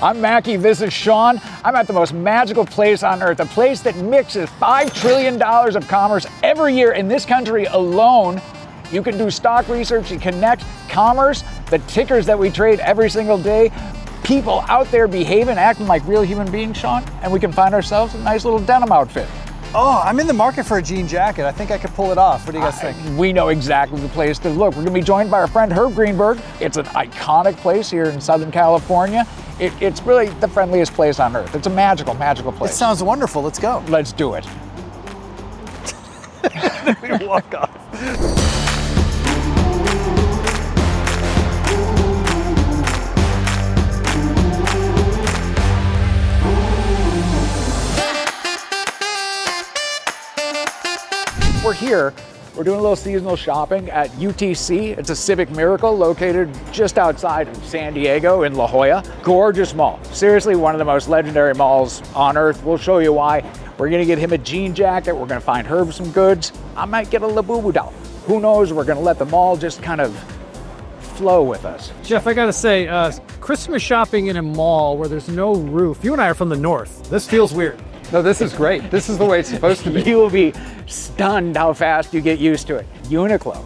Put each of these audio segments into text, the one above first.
I'm Macke, this is Sean. I'm at the most magical place on earth, a place that mixes $5 trillion of commerce every year in this country alone. You can do stock research and connect commerce, the tickers that we trade every single day, people out there behaving, acting like real human beings, Sean, and we can find ourselves a nice little denim outfit. Oh, I'm in the market for a jean jacket. I think I could pull it off. What do you guys think? We know exactly the place to look. We're gonna be joined by our friend Herb Greenberg. It's an iconic place here in Southern California. It's really the friendliest place on earth. It's a magical, magical place. It sounds wonderful. Let's go. Let's do it. We walk off. We're here. We're doing a little seasonal shopping at UTC. It's a Civic Miracle located just outside of San Diego in La Jolla. Gorgeous mall. Seriously, one of the most legendary malls on earth. We'll show you why. We're gonna get him a jean jacket. We're gonna find Herb some goods. I might get a Labubu doll. Who knows? We're gonna let the mall just kind of flow with us. Jeff, I gotta say, Christmas shopping in a mall where there's no roof. You and I are from the north. This feels weird. No, this is great. This is the way it's supposed to be. You will be stunned how fast you get used to it. Uniqlo.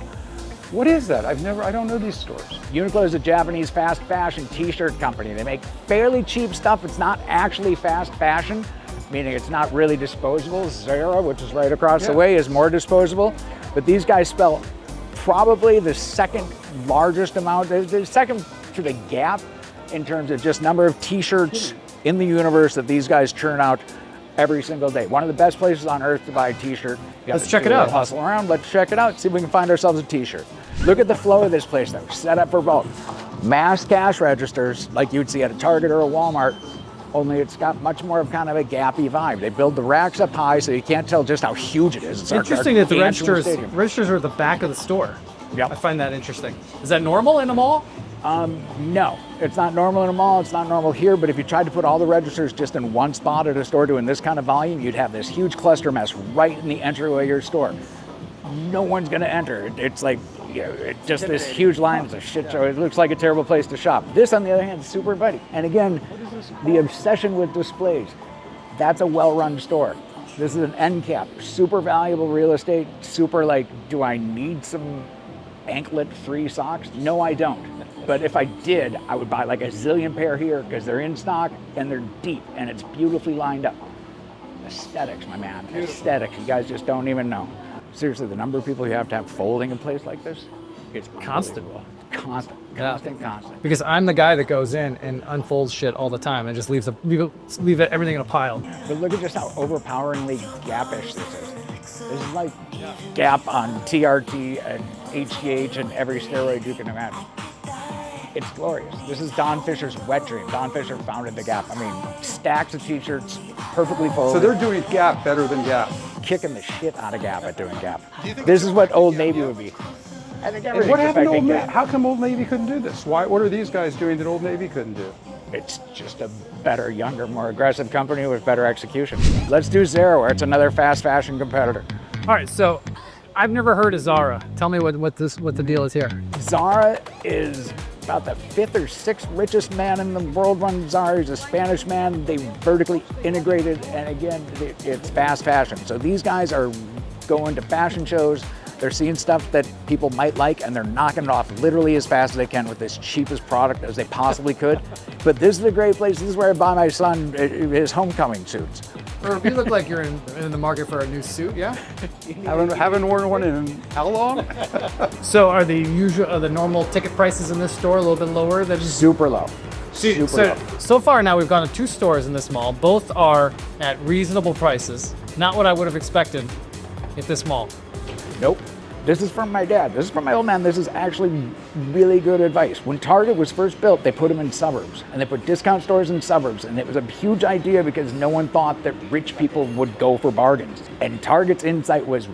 What is that? I don't know these stores. Uniqlo is a Japanese fast fashion t-shirt company. They make fairly cheap stuff. It's not actually fast fashion, meaning it's not really disposable. Zara, which is right across the way, is more disposable. But these guys spell probably the second largest amount, the second to the Gap in terms of just number of t-shirts in the universe that these guys churn out every single day. One of the best places on earth to buy a t-shirt. Let's check it out. Hustle around, let's check it out, see if we can find ourselves a t-shirt. Look at the flow of this place though, set up for bulk. Mass cash registers like you'd see at a Target or a Walmart, only it's got much more of kind of a gappy vibe. They build the racks up high so you can't tell just how huge it is. It's interesting that the registers are at the back of the store. Yep. I find that interesting. Is that normal in a mall? No, it's not normal in a mall, it's not normal here, but if you tried to put all the registers just in one spot at a store doing this kind of volume, you'd have this huge cluster mess right in the entryway of your store. No one's gonna enter. It's like, you know, it's just this huge line. It's a shit show. It looks like a terrible place to shop. This, on the other hand, is super inviting. And again, the obsession with displays. That's a well-run store. This is an end cap, super valuable real estate, super like, do I need some anklet-free socks? No, I don't. But if I did, I would buy like a zillion pair here because they're in stock and they're deep and it's beautifully lined up. Aesthetics, my man. Aesthetics. You guys just don't even know. Seriously, the number of people you have to have folding a place like this, it's constant. Constant. Because I'm the guy that goes in and unfolds shit all the time and just leave everything in a pile. But look at just how overpoweringly Gap-ish this is. This is like Gap on TRT and HGH and every steroid you can imagine. It's glorious. This is Don Fisher's wet dream. Don Fisher founded the Gap. I mean, stacks of t-shirts, perfectly folded. So they're doing Gap better than Gap. Kicking the shit out of Gap at doing Gap. This is what Old Navy would be. I think everything's What happened to affecting Old Navy? Gap. How come Old Navy couldn't do this? What are these guys doing that Old Navy couldn't do? It's just a better, younger, more aggressive company with better execution. Let's do Zara, where it's another fast fashion competitor. All right, so I've never heard of Zara. Tell me what the deal is here. Zara is about the 5th or 6th richest man in the world runs Zara. He's a Spanish man. They vertically integrated, and again, it's fast fashion. So these guys are going to fashion shows. They're seeing stuff that people might like, and they're knocking it off literally as fast as they can with this cheapest product as they possibly could. But this is a great place. This is where I buy my son his homecoming suits. Herb, you look like you're in the market for a new suit, yeah? Haven't worn one in how long? So are the normal ticket prices in this store a little bit lower than? Super low. So far now we've gone to 2 stores in this mall. Both are at reasonable prices. Not what I would have expected at this mall. Nope. This is from my dad. This is from my old man. This is actually really good advice. When Target was first built, they put them in suburbs, and they put discount stores in suburbs, and it was a huge idea because no one thought that rich people would go for bargains. And Target's insight was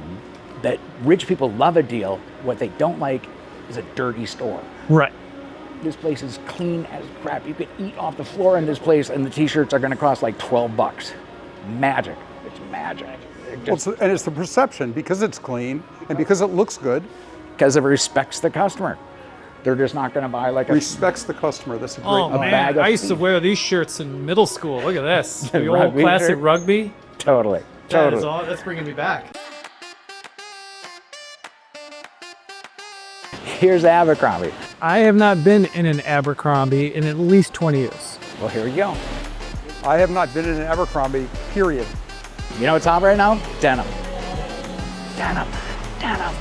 that rich people love a deal. What they don't like is a dirty store. Right. This place is clean as crap. You could eat off the floor in this place, and the t-shirts are gonna cost like 12 bucks. Magic. It's magic. And it's the perception, because it's clean and because it looks good. Because it respects the customer. They're just not going to buy like a Respects the customer. That's a great Oh line. man, bag of I used to feet. wear these shirts in middle school. Look at this. The old Rugby classic shirt? rugby. Totally. That is Totally. all. That's bringing me back. Here's Abercrombie. I have not been in an Abercrombie in at least 20 years. Well, here we go. I have not been in an Abercrombie, period. You know what's hot right now? Denim. Denim. Denim.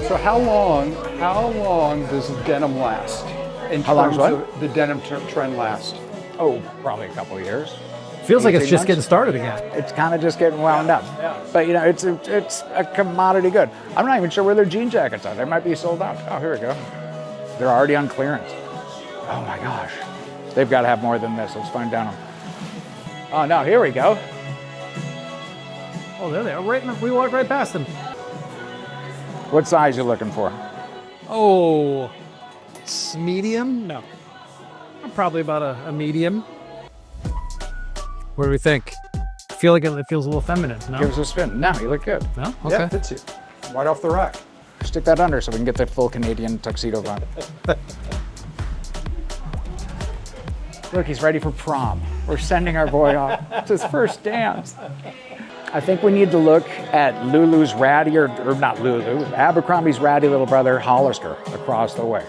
So how long does denim last? In How long terms does of the denim trend last? Oh, probably a couple of years. Feels like it's 18 just months? getting started again. It's kind of just getting wound up. But you know, it's a commodity good. I'm not even sure where their jean jackets are. They might be sold out. Oh, here we go. They're already on clearance. Oh my gosh. They've got to have more than this. Let's find denim. Oh no, here we go. Oh, there they are. We walked right past them. What size you looking for? Oh, it's medium? No. Probably about a medium. What do we think? I feel like it feels a little feminine, no? Give us a spin. No, you look good. No? Yeah, Okay. fits you. Right off the rack. Stick that under so we can get the full Canadian tuxedo vibe. Look, he's ready for prom. We're sending our boy off. It's his first dance. I think we need to look at Lulu's ratty, or not Lulu, Abercrombie's ratty little brother, Hollister, across the way.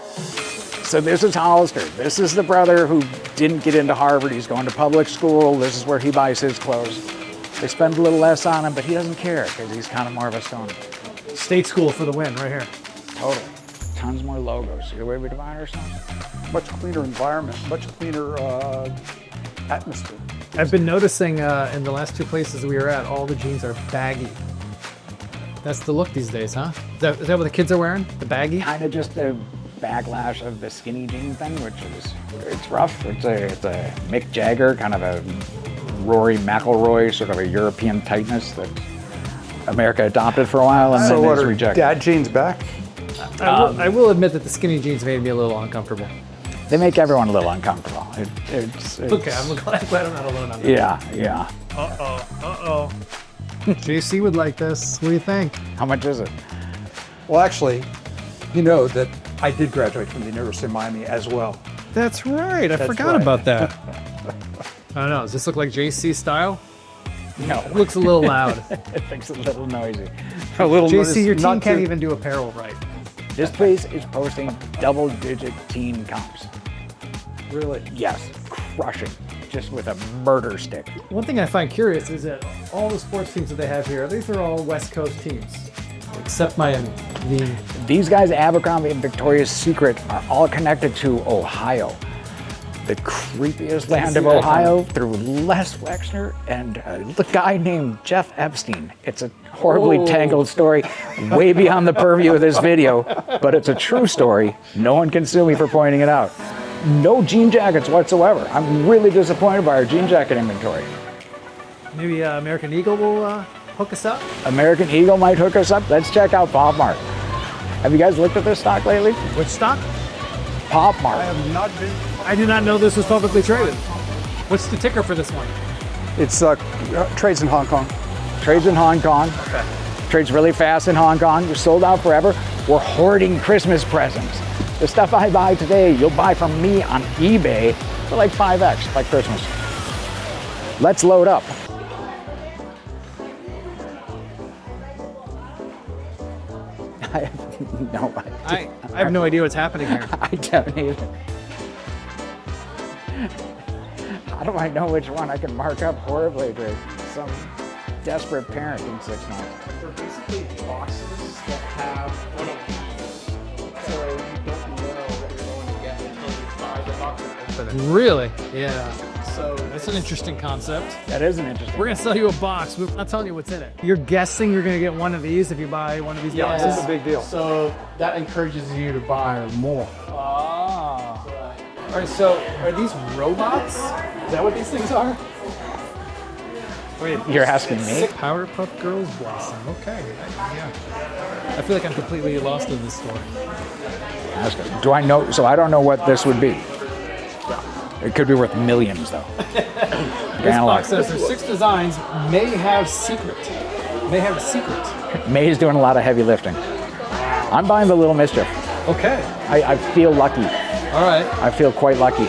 So this is Hollister. This is the brother who didn't get into Harvard. He's going to public school. This is where he buys his clothes. They spend a little less on him, but he doesn't care because he's kind of more of a stoner. State school for the win, right here. Totally. Tons more logos. See the way we divide ourselves? Much cleaner environment, much cleaner atmosphere. I've been noticing in the last two places we were at, all the jeans are baggy. That's the look these days, huh? Is that what the kids are wearing? The baggy? Kind of just a backlash of the skinny jean thing, which is, it's rough. It's a Mick Jagger, kind of a Rory McIlroy, sort of a European tightness that America adopted for a while and So then what is are rejected. dad jeans back? I will admit that the skinny jeans made me a little uncomfortable. They make everyone a little uncomfortable. It's Okay, I'm glad I'm not alone on that. yeah. Uh-oh. JC would like this. What do you think? How much is it? Well, actually, you know that I did graduate from the University of Miami as well. That's right. I forgot right. about that. I don't know. Does this look like JC style? No. It looks a little loud. It thinks a little noisy. A little JC, your team not can't too- even do apparel right. This place is posting double-digit teen comps. Really. Yes, crushing, just with a murder stick. One thing I find curious is that all the sports teams that they have here, these are all West Coast teams, except Miami. These guys, Abercrombie and Victoria's Secret, are all connected to Ohio. The creepiest land of that Ohio through Les Wexner and the guy named Jeff Epstein. It's a horribly tangled story, way beyond the purview of this video, but it's a true story. No one can sue me for pointing it out. No jean jackets whatsoever. I'm really disappointed by our jean jacket inventory. Maybe American Eagle will hook us up? American Eagle might hook us up. Let's check out Pop Mart. Have you guys looked at this stock lately? Which stock? Pop Mart. I have not been. I did not know this was publicly traded. What's the ticker for this one? It's trades in Hong Kong. Trades in Hong Kong. Okay. Trades really fast in Hong Kong. You're sold out forever. We're hoarding Christmas presents. The stuff I buy today, you'll buy from me on eBay for like 5x by Christmas. Let's load up. I have no idea. I have no idea what's happening here. I don't either. How do I know which one I can mark up horribly to some desperate parent in 6 months? They're basically boxes that have one of these. So you don't know what you're going to get until you buy the box and open it. Really? Yeah. So That's an interesting concept. That is an interesting. We're gonna sell you a box. We're not telling you what's in it. You're guessing you're gonna get one of these if you buy one of these Yeah, boxes. It's a big deal. So that encourages you to buy more. Ah. All right, so are these robots? Is that what these things are? Wait, You're asking me? Powerpuff Girls Blossom. Okay. Yeah. I feel like I'm completely lost in this story. Do I know? So I don't know what this would be. It could be worth millions, though. This box says there's 6 designs. May have secret. May have a secret. May's doing a lot of heavy lifting. I'm buying the Little Mischief. Okay. I feel lucky. All right. I feel quite lucky.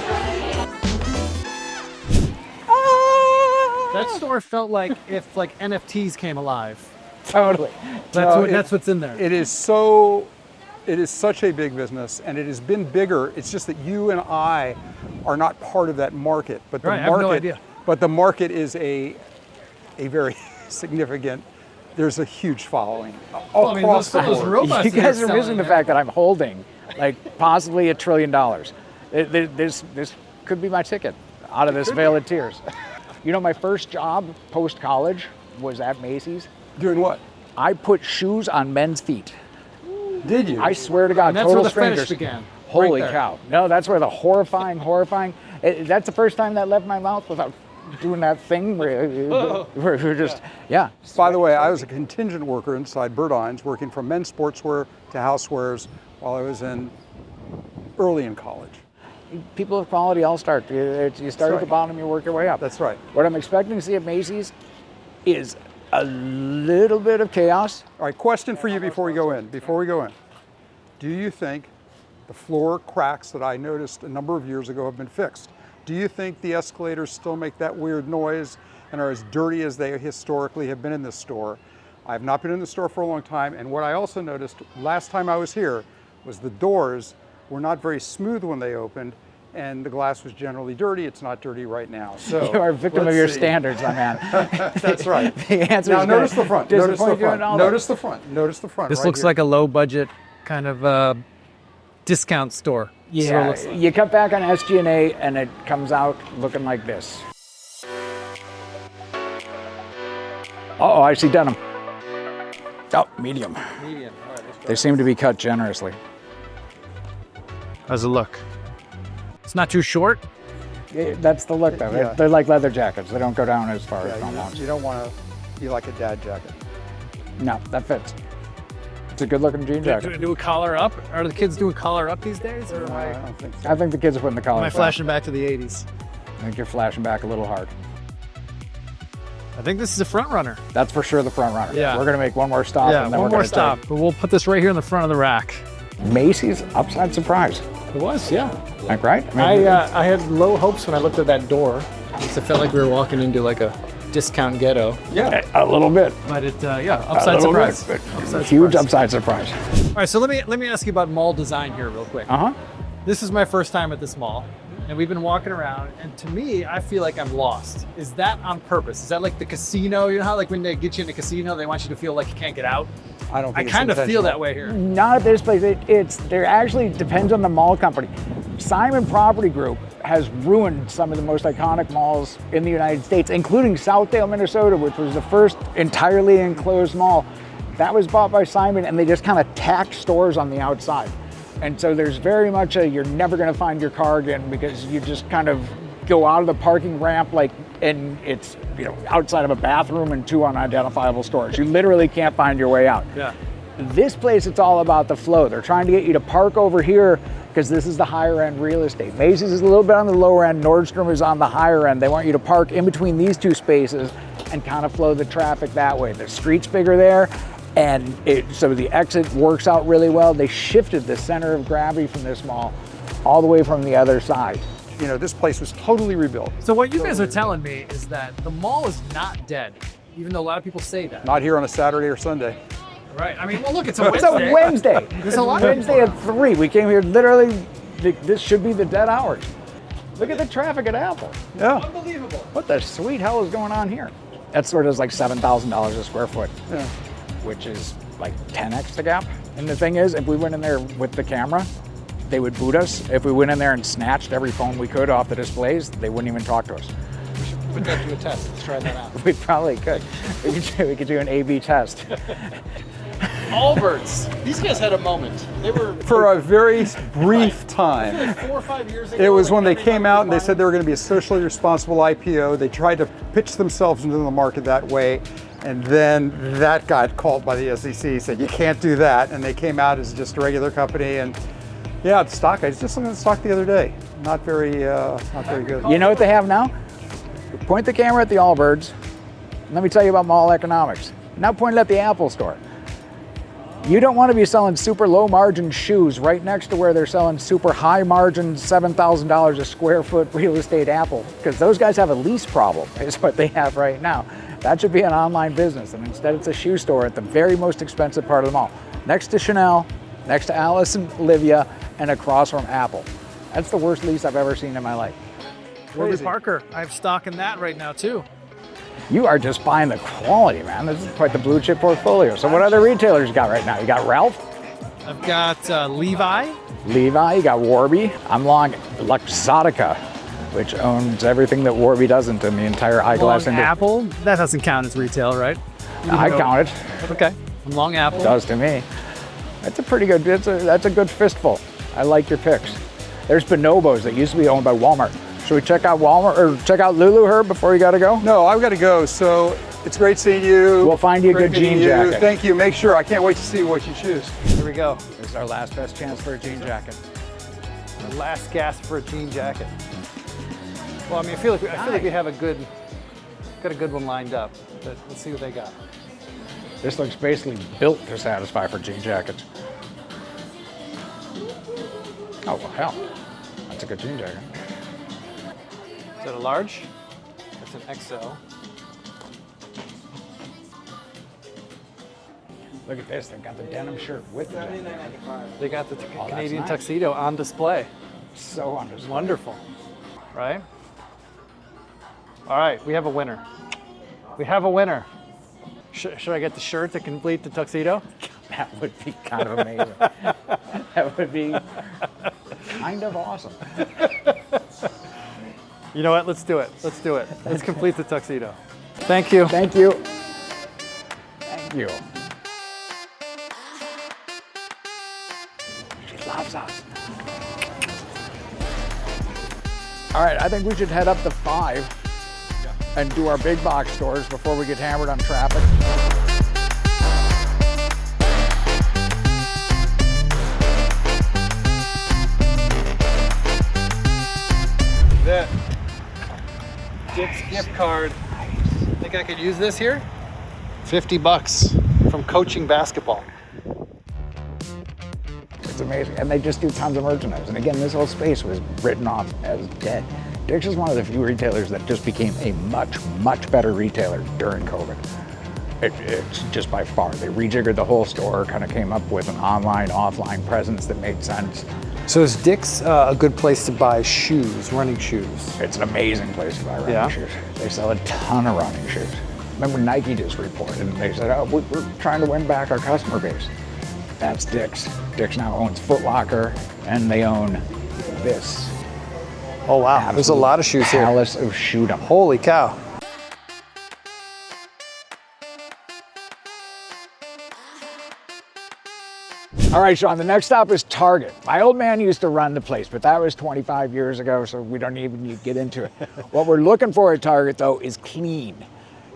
That store felt like if like NFTs came alive. Totally. That's what's in there. It is such a big business, and it has been bigger. It's just that you and I are not part of that market. But the Right, I have market, no idea. But the market is a very significant. There's a huge following Well, I mean, across the those board. robots You that guys they're are missing selling the there. fact that I'm holding like possibly $1 trillion. This could be my ticket out of this Vale of Tears. You know, my first job post-college was at Macy's. Doing what? I put shoes on men's feet. Did you? I swear to God, And that's total where the fetish strangers. began. Holy right there. cow. No, that's where the horrifying. That's the first time that left my mouth without doing that thing where we're just, yeah. By the way, I was a contingent worker inside Burdines, working from men's sportswear to housewares while I was early in college. People of quality all start. You start at the right. bottom, you work your way up. That's right. What I'm expecting to see at Macy's is a little bit of chaos. All right, question for you before we go in. Do you think the floor cracks that I noticed a number of years ago have been fixed? Do you think the escalators still make that weird noise and are as dirty as they historically have been in this store? I've not been in the store for a long time, and what I also noticed last time I was here was the doors were not very smooth when they opened, and the glass was generally dirty. It's not dirty right now. So You are a victim of let's your see. standards, my man. That's right. The answer Now is notice the front. Notice the disappoint you in front. all that. Notice the front. Notice the front. This right looks here. like a low budget kind of discount store. This is what it Yeah, looks like. you cut back on SG&A and it comes out looking like this. Uh-oh, I see denim. Oh, medium. Medium. They seem to be cut generously. How's it look? It's not too short. That's the look, though. Yeah. They're like leather jackets. They don't go down as far as Yeah, almost. you don't want to be like a dad jacket. No, that fits. It's a good-looking jean jacket. Do a collar up? Are the kids doing collar up these days? Or I don't think so. I think the kids are putting the collar am I back. flashing back to the 80s? I think you're flashing back a little hard. I think this is a front runner. That's for sure the front runner. Yeah. We're going to make one more stop. Yeah, and then one we're more gonna stop. But we'll put this right here in the front of the rack. take Macy's upside surprise. It was, yeah. Like, right? I had low hopes when I looked at that door. It felt like we were walking into like a discount ghetto. yeah, a little bit. But it, yeah, A upside little surprise. bit, but Upside huge surprise. upside surprise. All right, so let me ask you about mall design here real quick. Uh-huh. This is my first time at this mall, and we've been walking around, and to me, I feel like I'm lost. Is that on purpose? Is that like the casino? You know how like when they get you in a casino, they want you to feel like you can't get out? I don't I think kind it's of feel intentional. that way here. Not at this place. There actually depends on the mall company. Simon Property Group has ruined some of the most iconic malls in the United States, including Southdale, Minnesota, which was the first entirely enclosed mall. That was bought by Simon, and they just kind of tacked stores on the outside. And so there's very much a you're never going to find your car again because you just kind of go out of the parking ramp and it's outside of a bathroom and 2 unidentifiable stores. You literally can't find your way out. Yeah. This place, it's all about the flow. They're trying to get you to park over here because this is the higher end real estate. Macy's is a little bit on the lower end. Nordstrom is on the higher end. They want you to park in between these 2 spaces and kind of flow the traffic that way. The street's bigger there, and so the exit works out really well. They shifted the center of gravity from this mall all the way from the other side. This place was totally rebuilt. So what you guys are telling me is that the mall is not dead, even though a lot of people say that. Not here on a Saturday or Sunday. Right. I mean, well, look, it's a It's Wednesday. a Wednesday. There's a lot of Wednesday at 3. We came here literally, this should be the dead hours. Look at the traffic at Apple. Yeah. Unbelievable. What the sweet hell is going on here? That store does like $7,000 a square foot, Yeah. which is like 10x the gap. And the thing is, if we went in there with the camera, they would boot us. If we went in there and snatched every phone we could off the displays, they wouldn't even talk to us. Put that to a test. Let's try that out. We probably could. We could do an A/B test. Allbirds. These guys had a moment. They were For a very brief time. 4 or 5 years ago. It was like, when they everybody came out and they was said they were going to be a socially responsible IPO. They tried to pitch themselves into the market that way. And then that got called by the SEC, said you can't do that. And they came out as just a regular company. And yeah, the stock, I was just looking at the stock the other day. Not very good. You know what they have now? Point the camera at the Allbirds. Let me tell you about mall economics. Now point it at the Apple store. You don't want to be selling super low margin shoes right next to where they're selling super high margin $7,000 a square foot real estate Apple, because those guys have a lease problem is what they have right now. That should be an online business, and instead it's a shoe store at the very most expensive part of the mall. Next to Chanel, next to Alice and Olivia, and across from Apple. That's the worst lease I've ever seen in my life. Warby Crazy. Parker, I have stock in that right now too. You are just buying the quality, man. This is quite the blue chip portfolio. So what other retailers you got right now? You got Ralph, I've got Levi. Levi, you got Warby. I'm long Luxottica, which owns everything that Warby doesn't in the entire eyeglass Long industry. Apple. That doesn't count as retail, right? I count it. Okay. I'm long Apple. It does to me. That's a pretty good, that's a good fistful. I like your picks. There's Bonobos that used to be owned by Walmart. Should we check out Walmart or check out Lulu, Herb, before you gotta go? No, I've got to go. So it's great seeing you. We'll find you a Great good meeting jean you. jacket. Thank you. Make sure. I can't wait to see what you choose. Here we go. This is our last best chance for a jean jacket. The last gasp for a jean jacket. Well, I mean, I feel like we have got a good one lined up. But let's see what they got. This looks basically built to satisfy for jean jackets. Oh, well, hell. That's a good jean jacket. Is that a large? That's an XL. Look at this, they've got the denim shirt with the jacket. They got the that's Canadian nice. tuxedo on display. So on display. Wonderful, right? All right, we have a winner. We have a winner. Should I get the shirt to complete the tuxedo? That would be kind of amazing. That would be kind of awesome. You know what? Let's do it. Let's do it. Let's complete the tuxedo. Thank you. Thank you. Thank you. She loves us. All right, I think we should head up to 5 and do our big box stores before we get hammered on traffic. That Dick's gift card. Think I could use this here? $50 from coaching basketball. It's amazing. And they just do tons of merchandise. And again, this whole space was written off as dead. Dick's is one of the few retailers that just became a much, much better retailer during COVID. It's just by far. They rejiggered the whole store, kind of came up with an online, offline presence that made sense. So is Dick's a good place to buy shoes, running shoes? It's an amazing place to buy running Yeah? shoes. They sell a ton of running shoes. Remember Nike just reported and they said, oh, we're trying to win back our customer base. That's Dick's. Dick's now owns Foot Locker and they own this. Oh wow, there's a lot of shoes here. Palace of Shoedom. Holy cow. All right, Sean, the next stop is Target. My old man used to run the place, but that was 25 years ago, so we don't even need to get into it. What we're looking for at Target, though, is clean.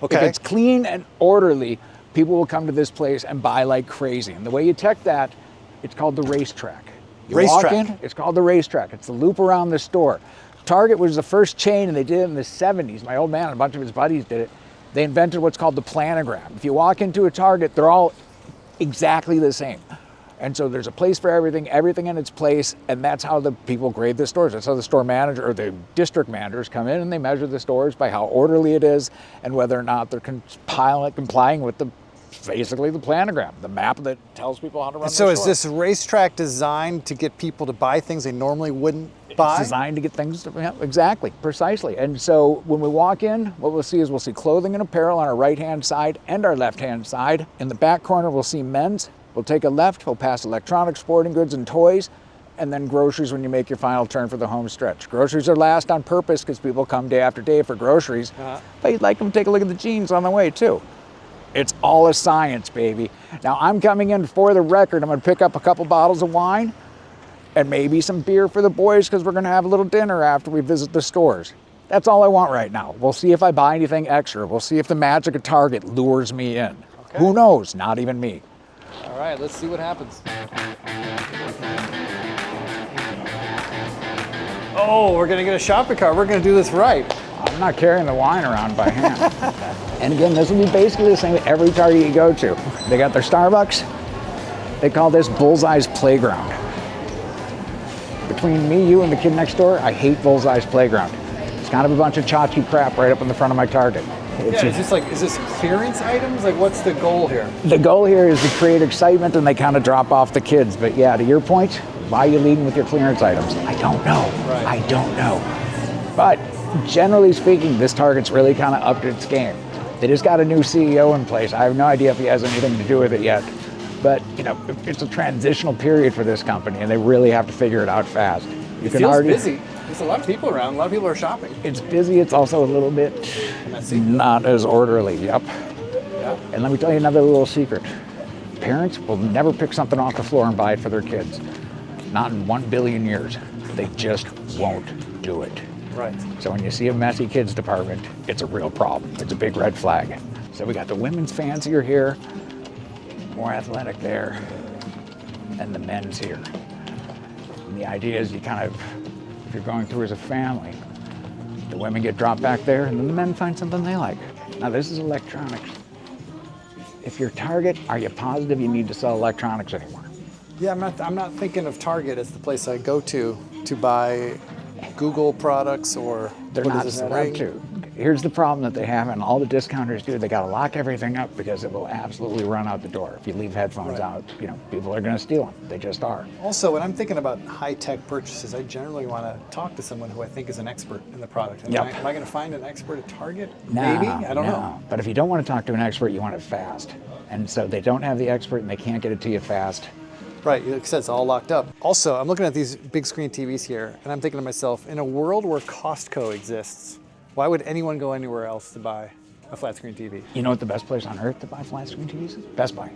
Okay. If it's clean and orderly, people will come to this place and buy like crazy. And the way you check that, it's called the racetrack. You walk Racetrack. in, it's called the racetrack. It's the loop around the store. Target was the first chain, and they did it in the 70s. My old man and a bunch of his buddies did it. They invented what's called the planogram. If you walk into a Target, they're all exactly the same. And so there's a place for everything in its place, and that's how the people grade the stores. That's how the store manager or the district managers come in and they measure the stores by how orderly it is and whether or not they're complying with basically the planogram, the map that tells people how to run So their is store. this racetrack designed to get people to buy things they normally wouldn't buy? It's designed to get things, yeah, exactly, precisely. And so when we walk in, what we'll see is we'll see clothing and apparel on our right-hand side and our left-hand side. In the back corner, we'll see men's. We'll take a left, we'll pass electronics, sporting goods, and toys, and then groceries when you make your final turn for the home stretch. Groceries are last on purpose because people come day after day for groceries, but you'd like them to take a look at the jeans on the way too. It's all a science, baby. Now I'm coming in for the record. I'm gonna pick up a couple bottles of wine and maybe some beer for the boys because we're gonna have a little dinner after we visit the stores. That's all I want right now. We'll see if I buy anything extra. We'll see if the magic of Target lures me in. Okay. Who knows? Not even me. All right, let's see what happens. Oh, we're gonna get a shopping cart. We're gonna do this right. I'm not carrying the wine around by hand. And again, this will be basically the same at every Target you go to. They got their Starbucks, They call this Bullseye's Playground. Between me, you, and the kid next door, I hate Bullseye's Playground. It's kind of a bunch of tchotchke crap right up in the front of my Target. Yeah, is this clearance items? Like, what's the goal here? The goal here is to create excitement, and they kind of drop off the kids. But yeah, to your point, why are you leading with your clearance items? I don't know. Right. I don't know. But generally speaking, this Target's really kind of upped its game. They just got a new CEO in place. I have no idea if he has anything to do with it yet. But, you know, it's a transitional period for this company, and they really have to figure it out fast. It feels busy. There's a lot of people around. A lot of people are shopping. It's busy. It's also a little bit Messy. not as orderly. Yep. Yeah. And let me tell you another little secret. Parents will never pick something off the floor and buy it for their kids. Not in 1 billion years. They just won't do it. Right. So when you see a messy kids department, it's a real problem. It's a big red flag. So we got the women's fancier here, more athletic there, and the men's here. And the idea is you kind of, if you're going through as a family, the women get dropped back there, and then the men find something they like. Now this is electronics. If you're Target, are you positive you need to sell electronics anymore? Yeah, I'm not thinking of Target as the place I go to buy Google products or They're what not is this, set Ring? up to. Here's the problem that they have, and all the discounters do. They got to lock everything up because it will absolutely run out the door. If you leave headphones out, you know, people are going to steal them. They just are. Also, when I'm thinking about high-tech purchases, I generally want to talk to someone who I think is an expert in the product. Am I going to find an expert at Target? Maybe? I don't know. But if you don't want to talk to an expert, you want it fast. And so they don't have the expert, and they can't get it to you fast. Right, like I said, it's all locked up. Also, I'm looking at these big screen TVs here, and I'm thinking to myself, in a world where Costco exists, why would anyone go anywhere else to buy a flat screen TV? You know what the best place on earth to buy flat screen TVs is? Best Buy.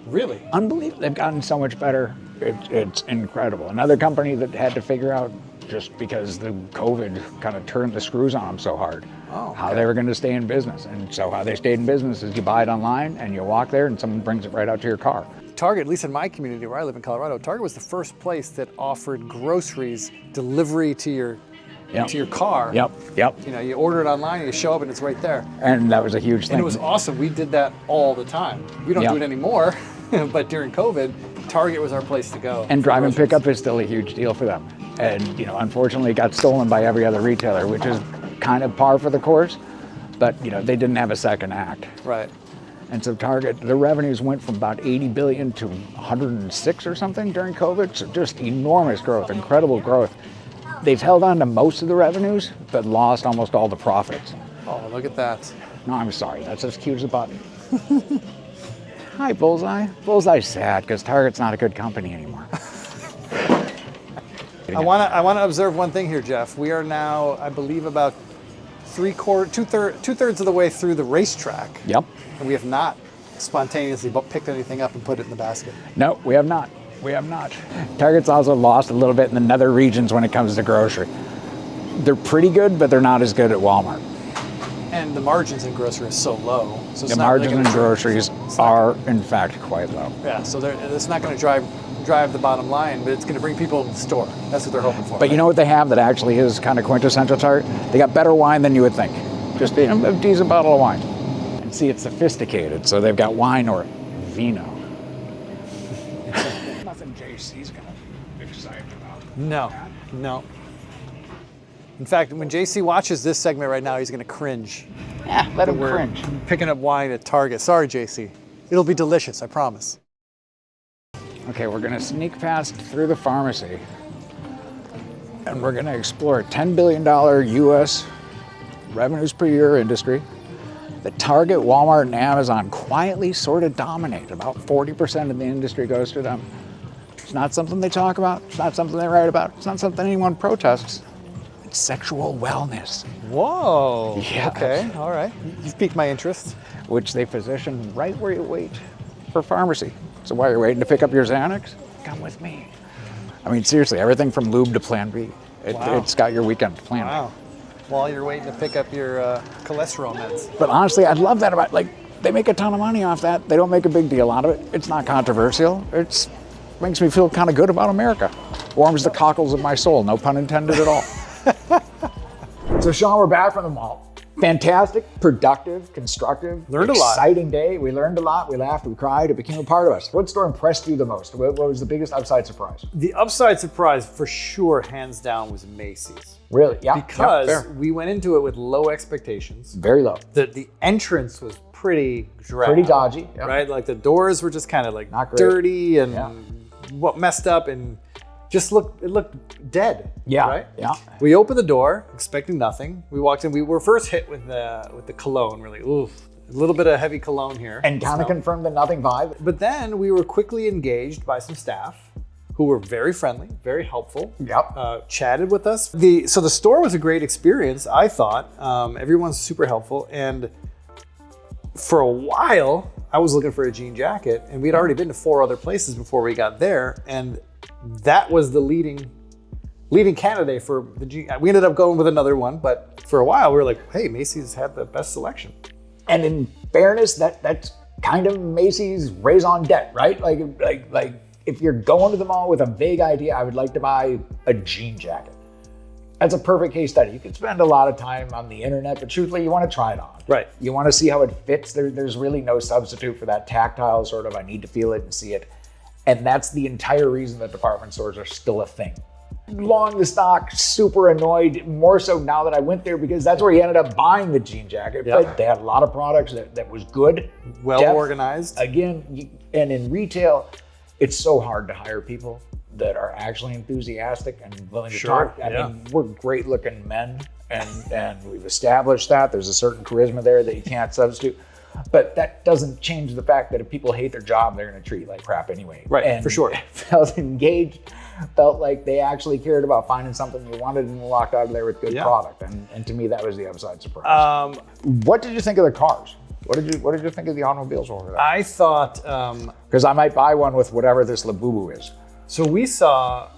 Really? Unbelievable. They've gotten so much better. It's incredible. Another company that had to figure out, just because the COVID kind of turned the screws on them so hard, how they were going to stay in business. And so how they stayed in business is you buy it online and you walk there and someone brings it right out to your car. Target, at least in my community where I live in Colorado, Target was the first place that offered groceries delivery to your car. Yep. You know, you order it online, you show up, and it's right there. And that was a huge thing. And it was awesome. We did that all the time. We don't do it anymore, but during COVID, Target was our place to go. And drive and pick up is still a huge deal for them. And, you know, unfortunately it got stolen by every other retailer, which is kind of par for the course. But, you know, they didn't have a second act. Right. And so Target, the revenues went from about 80 billion to 106 or something during COVID. So just enormous growth, incredible growth. They've held on to most of the revenues, but lost almost all the profits. Oh, look at that. No, I'm sorry, that's as cute as a button. Hi, Bullseye. Bullseye's sad because Target's not a good company anymore. I want to observe one thing here, Jeff. We are now, I believe, about two-thirds of the way through the racetrack. Yep. And we have not spontaneously picked anything up and put it in the basket. No, we have not. We have not. Target's also lost a little bit in the nether regions when it comes to grocery. They're pretty good, but they're not as good at Walmart. And the margins in grocery is so low. So it's The not margins really in groceries are, in fact, quite low. Yeah, so it's not going to drive the bottom line, but it's going to bring people to the store. That's what they're hoping for. But you know what they have that actually is kind of quintessential Target? They got better wine than you would think. Just a decent bottle of wine. And see, it's sophisticated, so they've got wine or vino. Nothing JC's going to be excited about. No. In fact, when JC watches this segment right now, he's going to cringe. Yeah, let him cringe. Picking up wine at Target. Sorry, JC. It'll be delicious, I promise. Okay, we're going to sneak past through the pharmacy, and we're going to explore a $10 billion U.S. revenues per year industry that Target, Walmart, and Amazon quietly sort of dominate. About 40% of the industry goes to them. It's not something they talk about. It's not something they write about. It's not something anyone protests. It's sexual wellness. Whoa. Yeah. Okay, all right. You've piqued my interest. Which they position right where you wait for pharmacy. So while you're waiting to pick up your Xanax, come with me. I mean, seriously, everything from lube to Plan B. It's got your weekend planned. Wow. While you're waiting to pick up your cholesterol meds. But honestly, I love that about, they make a ton of money off that. They don't make a big deal out of it. It's not controversial. It makes me feel kind of good about America. Warms the cockles of my soul, no pun intended at all. So Sean, we're back from the mall. Fantastic, productive, constructive, Learned a lot. exciting day. We learned a lot. We laughed. We cried. It became a part of us. What store impressed you the most? What was the biggest upside surprise? The upside surprise for sure, hands down, was Macy's. Really? Yeah. Because yeah, fair. we went into it with low expectations. Very low. The entrance was pretty drab. Pretty dodgy. Yep. Right? Like the doors were just kind of like Not great. dirty and Yeah. what messed up and just looked dead. Yeah. Right? Yeah. We opened the door, expecting nothing. We walked in. We were first hit with the cologne. We're like, oof, a little bit of heavy cologne here. And kind of confirmed the nothing vibe. But then we were quickly engaged by some staff who were very friendly, very helpful. Yep. Chatted with us. So the store was a great experience, I thought. Everyone's super helpful. And for a while, I was looking for a jean jacket, and we'd already been to 4 other places before we got there. And that was the leading candidate for the jean. We ended up going with another one, but for a while we were like, hey, Macy's had the best selection. And in fairness, that's kind of Macy's raison d'etre, right? Like if you're going to the mall with a vague idea, I would like to buy a jean jacket. That's a perfect case study. You can spend a lot of time on the internet, but truthfully, you want to try it on. Right. You want to see how it fits. There's really no substitute for that tactile sort of, I need to feel it and see it. And that's the entire reason that department stores are still a thing. Long the stock, super annoyed, more so now that I went there because that's where he ended up buying the jean jacket. Yeah. But they had a lot of products that was good. Well depth. organized. Again, and in retail, it's so hard to hire people that are actually enthusiastic and willing to Sure, talk. I yeah. mean, we're great looking men and we've established that. There's a certain charisma there that you can't substitute. But that doesn't change the fact that if people hate their job, they're going to treat it like crap anyway. Right, and for sure. Felt engaged, felt like they actually cared about finding something you wanted and walked out of there with good Yeah. product. And to me, that was the upside surprise. What did you think of the cars? What did you think of the automobiles over there? I thought, Because I might buy one with whatever this Labubu is. so we saw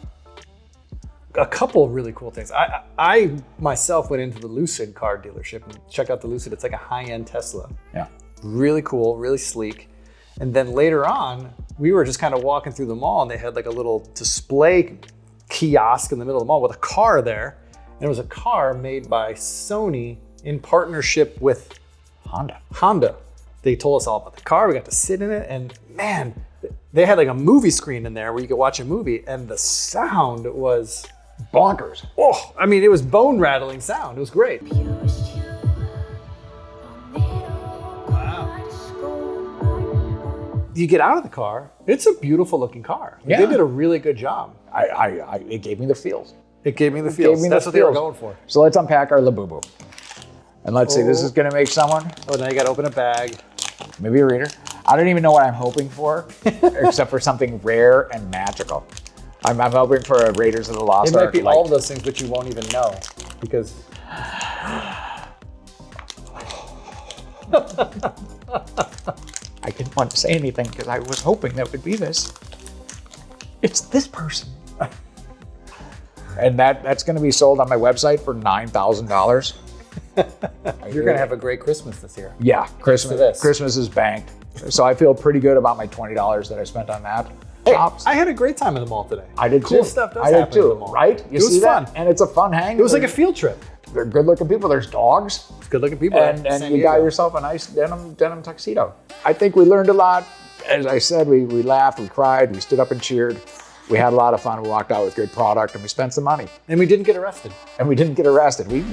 a couple of really cool things. I myself went into the Lucid car dealership and checked out the Lucid. It's like a high-end Tesla. Yeah. Really cool, really sleek. And then later on, we were just kind of walking through the mall and they had like a little display kiosk in the middle of the mall with a car there. And it was a car made by Sony in partnership with Honda. They told us all about the car. We got to sit in it and man, they had like a movie screen in there where you could watch a movie and the sound was Bonkers. oh, I mean, it was bone rattling sound. It was great. You get out of the car, it's a beautiful looking car. Yeah. They did a really good job. It gave me the feels. It gave me the feels. That's what they were going for. So let's unpack our Labubu. And let's see, this is gonna make someone, Oh, now you got to open a bag. maybe a reader. I don't even know what I'm hoping for, except for something rare and magical. I'm hoping for a Raiders of the Lost It Ark. might be like- all of those things, but you won't even know because I didn't want to say anything because I was hoping that would be this. It's this person. And that's going to be sold on my website for $9,000. you're going to have a great Christmas this year. Yeah, Christmas. For this. Christmas is banked. So I feel pretty good about my $20 that I spent on that. Tops. I had a great time in the mall today. I did cool too. stuff does I did happen in the too, mall. right? You It was see fun. that? And it's a fun hang. It was like a field trip. They're good-looking people. There's dogs. Good looking people. And you got yourself a nice denim tuxedo. I think we learned a lot. As I said, we laughed, we cried, we stood up and cheered. We had a lot of fun. We walked out with good product and we spent some money. And we didn't get arrested. And we didn't get arrested. We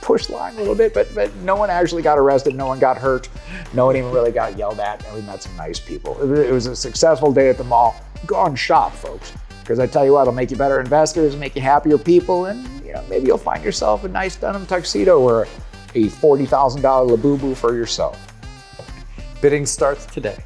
pushed the line a little bit, but no one actually got arrested. No one got hurt. No one even really got yelled at. And we met some nice people. It was a successful day at the mall. Go and shop, folks. Because I tell you what, it'll make you better investors, make you happier people, and maybe you'll find yourself a nice denim tuxedo or a $40,000 Labubu for yourself. Bidding starts today.